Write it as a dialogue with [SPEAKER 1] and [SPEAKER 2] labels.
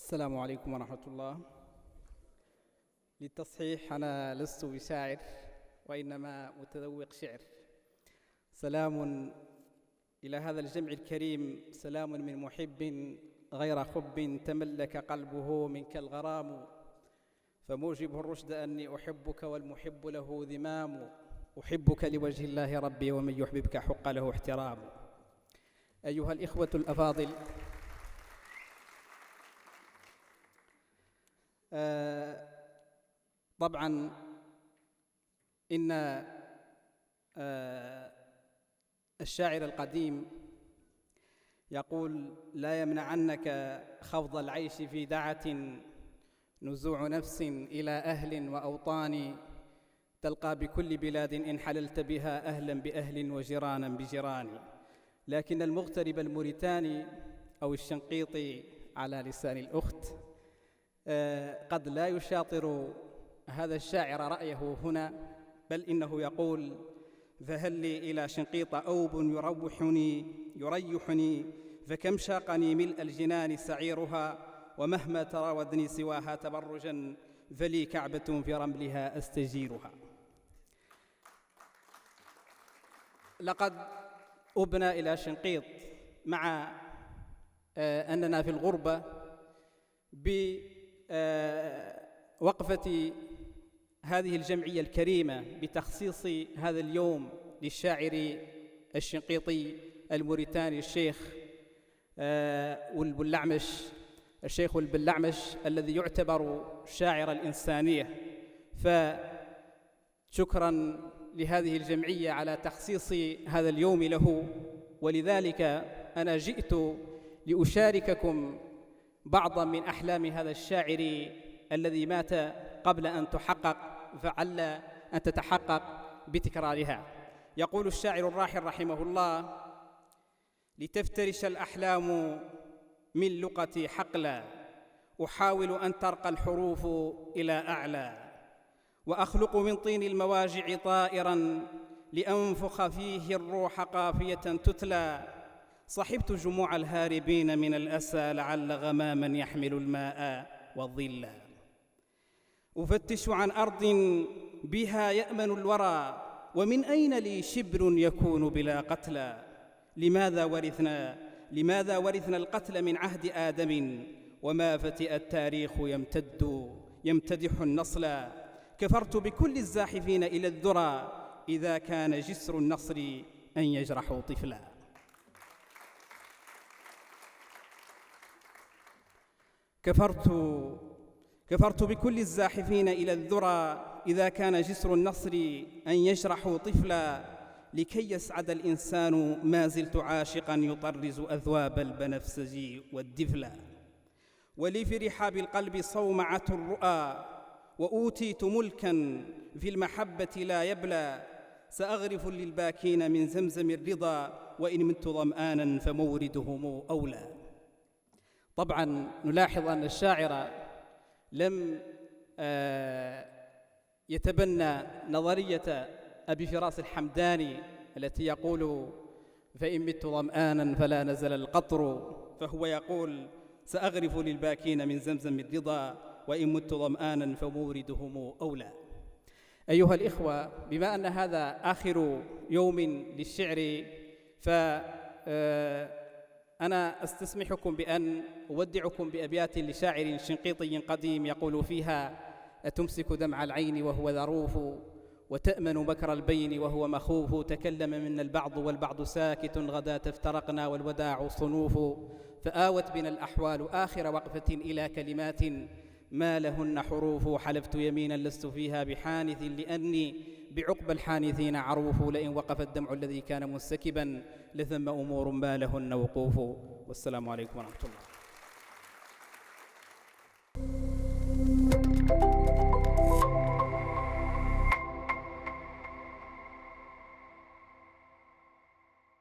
[SPEAKER 1] السلام عليكم ورحمة الله. للتصحيح أنا لست بشاعر وإنما متذوق شعر. سلام إلى هذا الجمع الكريم، سلام من محب غير خب تملك قلبه منك الغرام، فموجب الرشد أني أحبك والمحب له ذمام، أحبك لوجه الله ربي ومن يحببك حق له احترام. أيها الإخوة الأفاضل، طبعا إن الشاعر القديم يقول: لا يمنعنك خوض العيش في دعة نزوع نفس إلى أهل وأوطان، تلقى بكل بلاد إن حللت بها أهلا بأهل وجيرانا بجيران، لكن المغترب الموريتاني أو الشنقيطي على لسان الأخت قد لا يشاطر هذا الشاعر رأيه هنا، بل إنه يقول: فهل لي إلى شنقيط أوب يريحني فكم شاقني ملء الجنان سعيرها، ومهما تراودني سواها تبرجا فلي كعبة في رملها أستجيرها. لقد أبنى إلى شنقيط مع أننا في الغربة بوقفة هذه الجمعية الكريمة بتخصيص هذا اليوم للشاعر الشنقيطي الموريتاني الشيخ والبلعمش الذي يعتبر شاعر الإنسانية. فشكرا لهذه الجمعية على تخصيص هذا اليوم له، ولذلك أنا جئت لأشارككم بعضا من أحلام هذا الشاعر الذي مات قبل أن تحقق، فعل أن تتحقق بتكرارها. يقول الشاعر الراحل رحمه الله: لتفترش الأحلام من لقتي حقلا، أحاول أن ترقى الحروف إلى أعلى، وأخلق من طين المواجع طائرا لأنفخ فيه الروح قافية تتلى، صحبت جموع الهاربين من الأسى لعل غماما يحمل الماء والظل، أفتش عن أرض بها يأمن الورى، ومن أين لي شبر يكون بلا قتلى، لماذا ورثنا القتل من عهد آدم، وما فتئ التاريخ يمتدح النصل، كفرت بكل الزاحفين إلى الذرى إذا كان جسر النصر أن يجرحوا طفلا. كفرت بكل الزاحفين إلى الذرى إذا كان جسر النصر أن يجرحوا طفلا، لكي يسعد الإنسان ما زلت عاشقا يطرز أذواب البنفسج والدفلا، ولي في رحاب القلب صومعة الرؤى، وأوتيت ملكا في المحبة لا يبلى، سأغرف للباكين من زمزم الرضا، وإن مت ظمآنا فموردهم أولى. طبعا نلاحظ أن الشاعر لم يتبنى نظرية أبي فراس الحمداني التي يقول: فإن مت ظمآنا فلا نزل القطر، فهو يقول: سأغرف للباكين من زمزم الرضا، وإن مت ظمآنا فموردهم أولى. أيها الإخوة، بما أن هذا آخر يوم للشعر، أنا أستسمحكم بأن أودعكم بأبيات لشاعر شنقيطي قديم يقول فيها: أتمسك دمع العين وهو ذروف، وتأمن مكر البين وهو مخوف، تكلم منا البعض والبعض ساكت، غدا افترقنا والوداع صنوف، فآوت بنا الأحوال آخر وقفة إلى كلمات ما لهن حروف، حلفت يمينا لست فيها بحانث لأني بعقب الحانثين عروف، لئن وقف الدمع الذي كان منسكبا لثم أمور ما لهن وقوف. والسلام عليكم ورحمة الله.